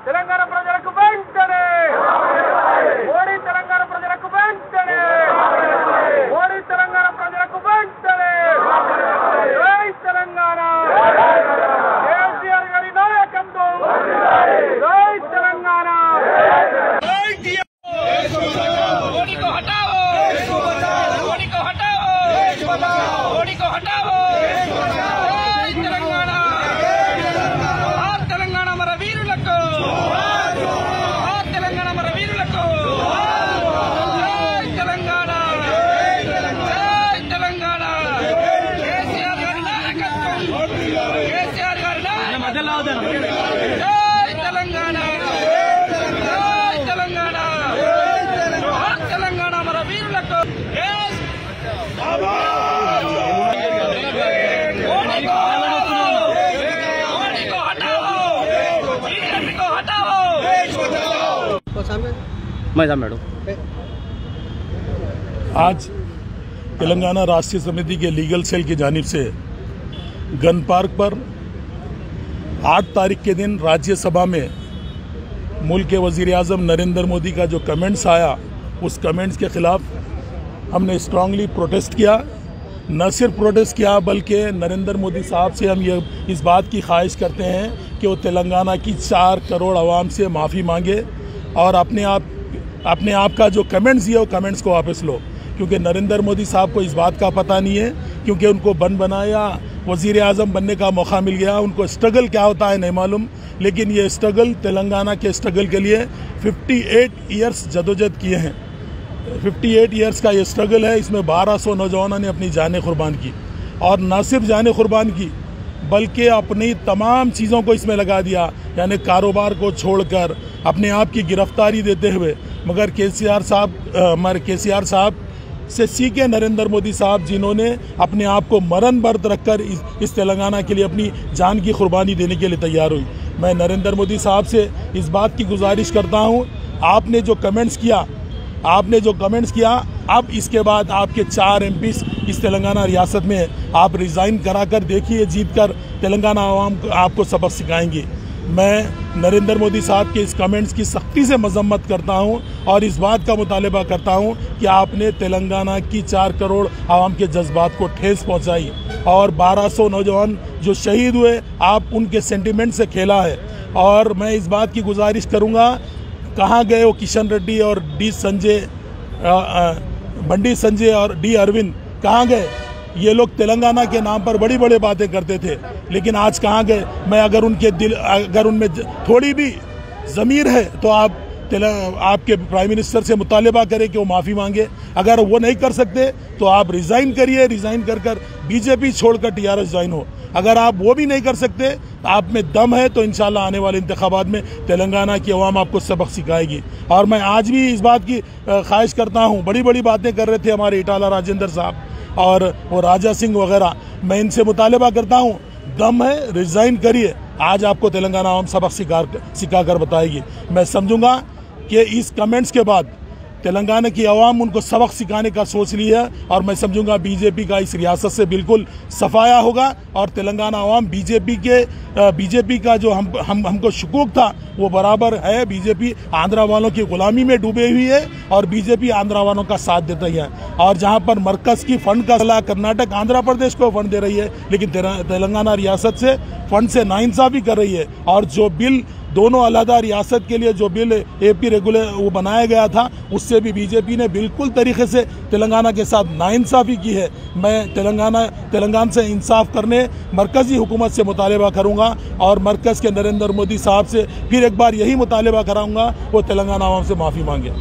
తెలంగాణ ప్రజలకు వెంటనే మోడీ, తెలంగాణ ప్రజలకు వెంటనే మోడీ, తెలంగాణ ప్రజలకు వెంటనే జై తెలంగాణ, కేసీఆర్ గారి నాయకత్వం, జై తెలంగాణ। మోడీ को हटाओ, మోడీ को हटाओ, మోడీ को हटाओ, జై తెలంగాణ। తెలంగాణ మన వీరులకు, తెలంగాణ మన వీరులకు, జై తెలంగాణ, జై తెలంగాణ। కేసీఆర్ గారి నాయకత్వం, కేసీఆర్ గారి నాయకత్వం, జై తెలంగాణ, జై తెలంగాణ, తెలంగాణ మన వీరులకు। आज तेलंगाना राष्ट्रीय समिति के लीगल सेल की जानिब से गन पार्क पर 8 तारीख के दिन राज्यसभा में मुल्क के वज़ीर आज़म नरेंद्र मोदी का जो कमेंट्स आया, उस कमेंट्स के ख़िलाफ़ हमने स्ट्रांगली प्रोटेस्ट किया। न सिर्फ प्रोटेस्ट किया बल्कि नरेंद्र मोदी साहब से हम ये इस बात की ख्वाहिश करते हैं कि वो तेलंगाना की 4 करोड़ आवाम से माफ़ी मांगे और अपने आप का जो कमेंट्स दिए वो कमेंट्स को वापस लो, क्योंकि नरेंद्र मोदी साहब को इस बात का पता नहीं है, क्योंकि उनको बन बनाया वज़ीर आज़म बनने का मौका मिल गया, उनको स्ट्रगल क्या होता है नहीं मालूम। लेकिन ये स्ट्रगल, तेलंगाना के स्ट्रगल के लिए 58 ईयर्स जदोजहद किए हैं। 58 ईयर्स का ये स्ट्रगल है, इसमें 1200 नौजवानों ने अपनी जानें कुर्बान की, और न सिर्फ जानें कुर्बान की बल्कि अपनी तमाम चीज़ों को इसमें लगा दिया, यानी कारोबार को छोड़कर अपने आप की गिरफ्तारी देते हुए। मगर केसीआर साहब से सीखे नरेंद्र मोदी साहब, जिन्होंने अपने आप को मरण बर्त रखकर इस तेलंगाना के लिए अपनी जान की कुर्बानी देने के लिए तैयार हुई। मैं नरेंद्र मोदी साहब से इस बात की गुजारिश करता हूं, आपने जो कमेंट्स किया, अब इसके बाद आपके 4 MPs इस तेलंगाना रियासत में आप रिज़ाइन कराकर देखिए, जीत कर तेलंगाना आवाम आपको सबक सिखाएंगी। मैं नरेंद्र मोदी साहब के इस कमेंट्स की सख्ती से मजम्मत करता हूं और इस बात का मुतालबा करता हूं कि आपने तेलंगाना की 4 करोड़ आवाम के जज्बात को ठेस पहुंचाई, और 1200 नौजवान जो शहीद हुए, आप उनके सेंटिमेंट से खेला है। और मैं इस बात की गुजारिश करूंगा, कहाँ गए वो किशन रेड्डी और बंडी संजय और डी अरविंद, कहाँ गए? ये लोग तेलंगाना के नाम पर बड़ी बड़ी बातें करते थे, लेकिन आज कहाँ गए? मैं अगर उनमें थोड़ी भी ज़मीर है तो आपके प्राइम मिनिस्टर से मुतालबा करें कि वो माफ़ी मांगे। अगर वो नहीं कर सकते तो आप रिज़ाइन करिए, रिज़ाइन कर बीजेपी छोड़कर TRS ज्वाइन हो। अगर आप वो भी नहीं कर सकते, आप में दम है तो इंशाल्लाह आने वाले इंतखाबात में तेलंगाना की अवाम आपको सबक सिखाएगी। और मैं आज भी इस बात की ख्वाहिश करता हूँ, बड़ी बड़ी बातें कर रहे थे हमारे इटाला राजेंद्र साहब और वो राजा सिंह वगैरह, मैं इनसे मुतालबा करता हूँ, दम है, रिज़ाइन करिए। आज आपको तेलंगाना आवाम सबक सिखा कर बताएगी। मैं समझूंगा कि इस कमेंट्स के बाद तेलंगाना की आवाम उनको सबक सिखाने का सोच ली है, और मैं समझूंगा बीजेपी का इस रियासत से बिल्कुल सफाया होगा, और तेलंगाना आवाम बीजेपी का जो हमको शुकूक था वो बराबर है। बीजेपी आंध्रा वालों की गुलामी में डूबे हुई है और बीजेपी आंध्रा वालों का साथ देता ही है। और जहां पर मरकज़ की फंड का सलाह कर्नाटक आंध्र प्रदेश को फंड दे रही है, लेकिन तेलंगाना रियासत से फंड से नाइंसाफ़ी कर रही है। और जो बिल दोनों अलहदा रियासत के लिए जो बिल AP रेगुलर वो बनाया गया था, उससे भी बीजेपी ने बिल्कुल तरीके से तेलंगाना के साथ नाइंसाफ़ी की है। मैं तेलंगाना से इंसाफ करने मरकज़ी हुकूमत से मुतालबा करूंगा, और मरकज़ के नरेंद्र मोदी साहब से फिर एक बार यही मुतालबा कराऊंगा, वो तेलंगाना आवाम से माफ़ी मांगे।